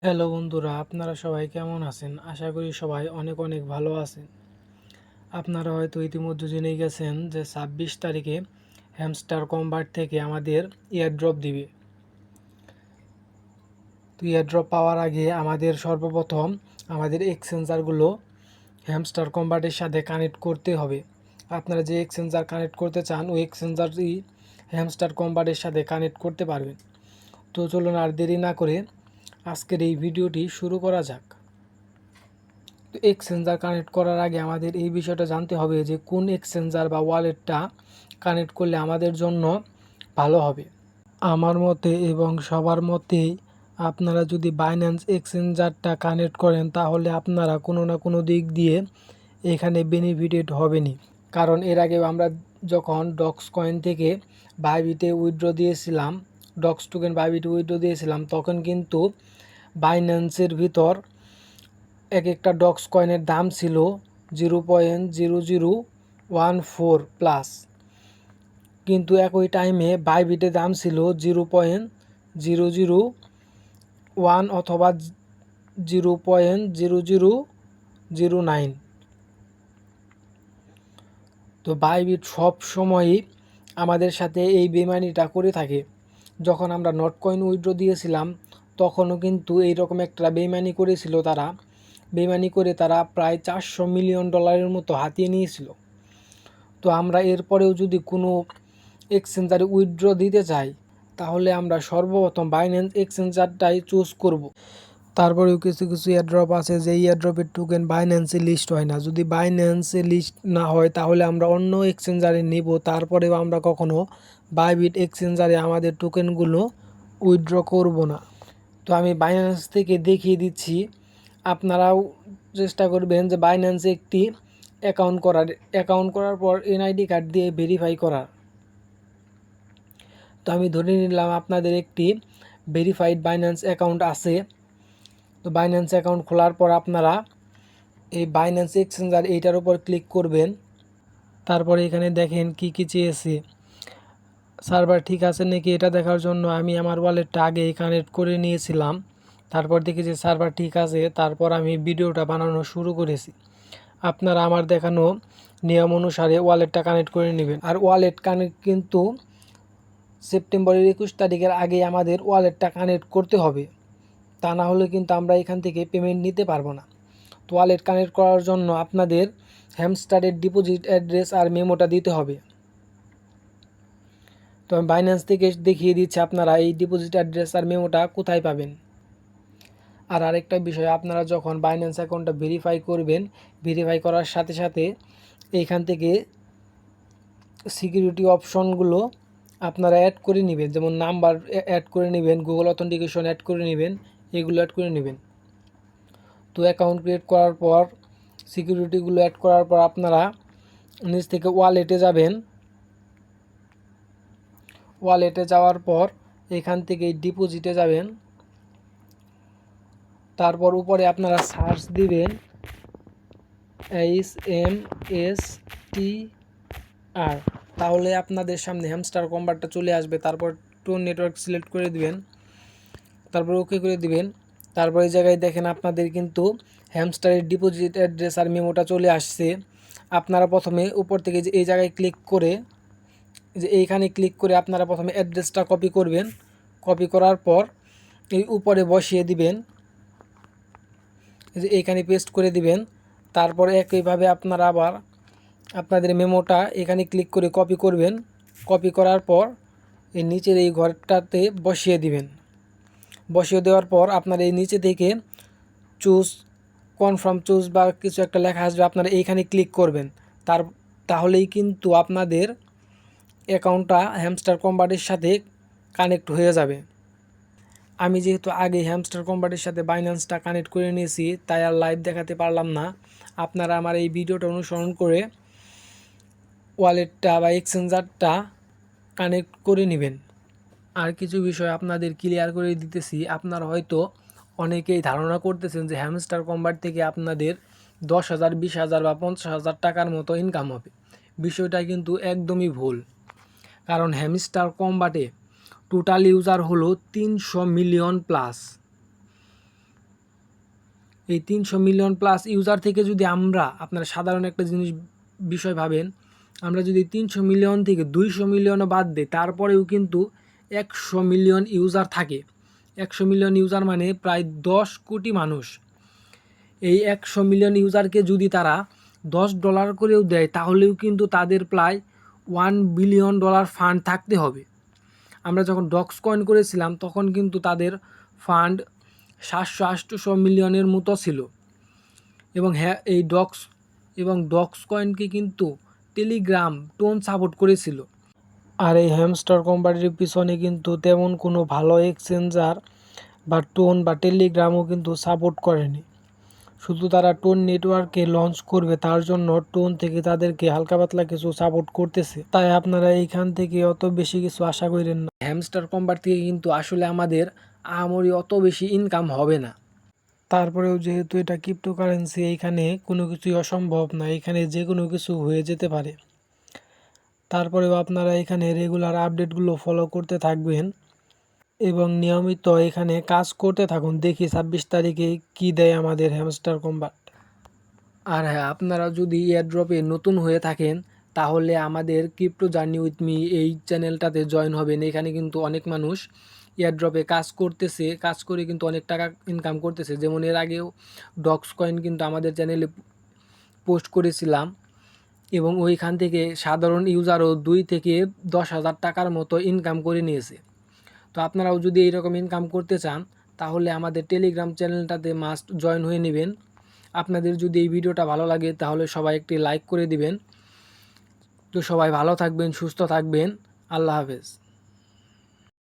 Hello বন্ধুরা, আপনারা সবাই কেমন আছেন? আশা করি সবাই অনেক অনেক ভালো আছেন। আপনারা হয়তো ইতিমধ্যে জেনে গেছেন যে ২৬ তারিখে হ্যামস্টার কম্বাট থেকে আমাদের এয়ারড্রপ দিবে। তো এয়ারড্রপ পাওয়ার আগে আমাদের সর্বপ্রথম আমাদের এক্সচেঞ্জারগুলো হ্যামস্টার কম্বাটের সাথে কানেক্ট করতে হবে। আপনারা যে এক্সচেঞ্জার কানেক্ট করতে চান ওই এক্সচেঞ্জারই হ্যামস্টার কম্বাটের সাথে কানেক্ট করতে পারবেন। তো চলুন আর দেরি না করে আজকের এই ভিডিওটি শুরু করা যাক। তো এক্সচেঞ্জার কানেক্ট করার আগে আমাদের এই বিষয়টা জানতে হবে যে কোন এক্সচেঞ্জার বা ওয়ালেটটা কানেক্ট করলে আমাদের জন্য ভালো হবে। আমার মতে এবং সবার মতেই আপনারা যদি বাইন্যান্স এক্সচেঞ্জারটা কানেক্ট করেন তাহলে আপনারা কোনো না কোনো দিক দিয়ে এখানে বেনিফিটেড হবেনই। কারণ এর আগে আমরা যখন ডক্স কয়েন থেকে বাইবিটে উইথড্র দিয়েছিলাম, ডক্স টোকেন বাইবিটে উইথড্র দিয়েছিলাম, তখন কিন্তু বাইন্যান্সের ভিতর এক একটা ডক্স কয়েনের দাম ছিল 0.0014 প্লাস, কিন্তু একই টাইমে বাইবিটের দাম ছিল 0.001 অথবা 0.0009। তো বাইবিট সব সময়ই আমাদের সাথে এই বেমানিটা করে থাকে। যখন আমরা নট কয়েন উইথড্র দিয়েছিলাম তখনও কিন্তু এইরকম একটা বেমানি করেছিল তারা। বেমানি করে তারা প্রায় $400 মিলিয়ন মতো হাতিয়ে নিয়েছিল। তো আমরা এরপরেও যদি কোনো এক্সচেঞ্জারে উইথড্র দিতে চাই তাহলে আমরা সর্বপ্রথম বাইন্যান্স এক্সচেঞ্জারটাই চুজ করব। তারপরেও কিছু কিছু এয়ারড্রপ আছে যে এয়ারড্রপের টোকেন বাইন্যান্সে লিস্ট হয় না। যদি বাইন্যান্সে লিস্ট না হয় তাহলে আমরা অন্য এক্সচেঞ্জারে নিব, তারপরেও আমরা কখনো বাইবিট এক্সচেঞ্জারে আমাদের টোকেনগুলো উইথড্র করব না। তো আমি বাইন্যান্স থেকে দেখিয়ে দিচ্ছি, আপনারাও চেষ্টা করবেন যে বাইন্যান্সে একটি অ্যাকাউন্ট করার পর এনআইডি কার্ড দিয়ে ভেরিফাই করার। তো আমি ধরে নিলাম আপনাদের একটি ভেরিফাইড বাইন্যান্স অ্যাকাউন্ট আছে। তো বাইন্যান্স অ্যাকাউন্ট খোলার পর আপনারা এই বাইন্যান্স এক্সচেঞ্জার এইটার উপর ক্লিক করবেন। তারপরে এখানে দেখেন কি কি চেয়েছে, সার্ভার ঠিক আছে নাকি এটা দেখার জন্য আমি আমার ওয়ালেটটা আগে কানেক্ট করে নিয়েছিলাম। তারপর দেখি যে সার্ভার ঠিক আছে, তারপর আমি ভিডিওটা বানানো শুরু করেছি। আপনারা আমার দেখানো নিয়ম অনুসারে ওয়ালেটটা কানেক্ট করে নেবেন। আর ওয়ালেট কানেক্ট কিন্তু সেপ্টেম্বরের 21 তারিখের আগে আমাদের ওয়ালেটটা কানেক্ট করতে হবে, তা না হলে কিন্তু আমরা এখান থেকে পেমেন্ট নিতে পারবো না। তো ওয়ালেট কানেক্ট করার জন্য আপনাদের হ্যামস্টারের ডিপোজিট অ্যাড্রেস আর মেমোটা দিতে হবে। তো আমি বাইন্যান্স থেকে দেখিয়ে দিচ্ছি আপনারা এই ডিপোজিট অ্যাড্রেস আর মেমোটা কোথায় পাবেন। আর আরেকটা বিষয়, আপনারা যখন বাইন্যান্স অ্যাকাউন্টটা ভেরিফাই করবেন, ভেরিফাই করার সাথে সাথে এইখান থেকে সিকিউরিটি অপশনগুলো আপনারা অ্যাড করে নেবেন, যেমন নাম্বার অ্যাড করে নেবেন, গুগল অথেন্টিকেশন অ্যাড করে নেবেন, এগুলো অ্যাড করে নেবেন। তো অ্যাকাউন্ট ক্রিয়েট করার পর সিকিউরিটিগুলো অ্যাড করার পর আপনারা নিচ থেকে ওয়ালেটে যাবেন। ওয়ালেটে যাওয়ার পর এখান থেকে ডিপোজিটে যাবেন। তারপর উপরে আপনারা সার্চ দিবেন HMSTR, তাহলে আপনাদের সামনে হ্যামস্টার কম্বাটটা চলে আসবে। তারপর টোন নেটওয়ার্ক সিলেক্ট করে দিবেন, তারপর ওকে করে দিবেন। তারপর এই জায়গায় দেখেন আপনাদের কিন্তু হ্যামস্টারের ডিপোজিট অ্যাড্রেস আর মেমোটা চলে আসছে। আপনারা প্রথমে উপর থেকে যে এই জায়গায় ক্লিক করে যে এইখানে ক্লিক করে আপনারা প্রথমে অ্যাড্রেসটা কপি করবেন। কপি করার পর এই উপরে বসিয়ে দিবেন, যে এইখানে পেস্ট করে দিবেন। তারপরে একইভাবে আপনারা আবার আপনাদের মেমোটা এখানে ক্লিক করে কপি করবেন। কপি করার পর এই নিচের এই ঘরটাতে বসিয়ে দিবেন। বসিয়ে দেওয়ার পর আপনার এই নিচে থেকে চুজ কনফার্ম চুজ বা কিছু একটা লেখা আসবে, আপনারা এইখানে ক্লিক করবেন। তাহলেই কিন্তু আপনাদের অ্যাকাউন্টটা হ্যামস্টার কম্বাটের সাথে কানেক্ট হয়ে যাবে। আমি যেহেতু আগে হ্যামস্টার কম্বাটের সাথে বাইন্যান্সটা কানেক্ট করে নিয়েছি তাই আর লাইভ দেখাতে পারলাম না। আপনারা আমার এই ভিডিওটা অনুসরণ করে ওয়ালেটটা বা এক্সচেঞ্জারটা কানেক্ট করে নেবেন। আর কিছু বিষয় আপনাদের ক্লিয়ার করে দিতেছি। আপনারা হয়তো অনেকেই ধারণা করতেছেন যে হ্যামস্টার কম্বাট থেকে আপনাদের 10,000, 20,000 বা 50,000 টাকার মতো ইনকাম হবে। বিষয়টা কিন্তু একদমই ভুল। কারণ হ্যামস্টার কম্বাটে টোটাল ইউজার হলো 300 মিলিয়ন প্লাস। এই 300 মিলিয়ন প্লাস ইউজার থেকে যদি আপনারা সাধারণ একটা বিষয় ভাবেন, আমরা যদি 300 মিলিয়ন থেকে 200 মিলিয়নও বাদ দিই, তারপরেও কিন্তু 100 মিলিয়ন ইউজার থাকে। 100 মিলিয়ন ইউজার মানে প্রায় 10 কোটি মানুষ। এই 100 মিলিয়ন ইউজারকে যদি তারা $10 করেও দেয়, তাহলেও কিন্তু তাদের প্রায় $1 বিলিয়ন ফান্ড থাকতে হবে। আমরা যখন ডক্স কয়েন করেছিলাম তখন কিন্তু তাদের ফান্ড 700-800 মিলিয়নের মতো ছিল। এবং হ্যাঁ, এই ডক্স কয়েনকে কিন্তু টেলিগ্রাম, টোন সাপোর্ট করেছিল। আর এই হ্যামস্টার কোম্পানির পিছনে কিন্তু তেমন কোনো ভালো এক্সচেঞ্জার বা টোন বা টেলিগ্রামও কিন্তু সাপোর্ট করেনি। শুধু তারা টোন নেটওয়ার্কে লঞ্চ করবে, তার জন্য টোন থেকে তাদেরকে হালকা পাতলা কিছু সাপোর্ট করতেছে। তাই আপনারা এইখান থেকে অত বেশি কিছু আশা করেন না। হ্যামস্টার কোম্পানি থেকে কিন্তু আসলে আমাদের আহামরি অত বেশি ইনকাম হবে না। তারপরেও যেহেতু এটা ক্রিপ্টোকারেন্সি, এইখানে কোনো কিছুই অসম্ভব না, এখানে যে কোনো কিছু হয়ে যেতে পারে। তারপরেও আপনারা এখানে রেগুলার আপডেটগুলো ফলো করতে থাকবেন এবং নিয়মিত এখানে কাজ করতে থাকুন। দেখি 26 তারিখে কি দেয় আমাদের হ্যামস্টার কোম্পানি। আর হ্যাঁ, আপনারা যদি এয়ারড্রপে নতুন হয়ে থাকেন, তাহলে আমাদের ক্রিপ্টো জার্নি উইথ মি এই চ্যানেলটাতে জয়েন হবেন। এখানে কিন্তু অনেক মানুষ এয়ারড্রপে কাজ করতেছে, কাজ করে কিন্তু অনেক টাকা ইনকাম করতেছে। যেমন এর আগেও ডক্স কয়েন কিন্তু আমাদের চ্যানেলে পোস্ট করেছিলাম এবং ওইখান থেকে সাধারণ ইউজারও 2 থেকে 10,000 টাকার মতো ইনকাম করে নিয়েছে। তো আপনারাও যদি এইরকম ইনকাম করতে চান, তাহলে আমাদের টেলিগ্রাম চ্যানেলটাতে মাস্ট জয়েন হয়ে নেবেন। আপনাদের যদি এই ভিডিওটা ভালো লাগে, তাহলে সবাই একটি লাইক করে দিবেন। তো সবাই ভালো থাকবেন, সুস্থ থাকবেন। আল্লাহ হাফেজ।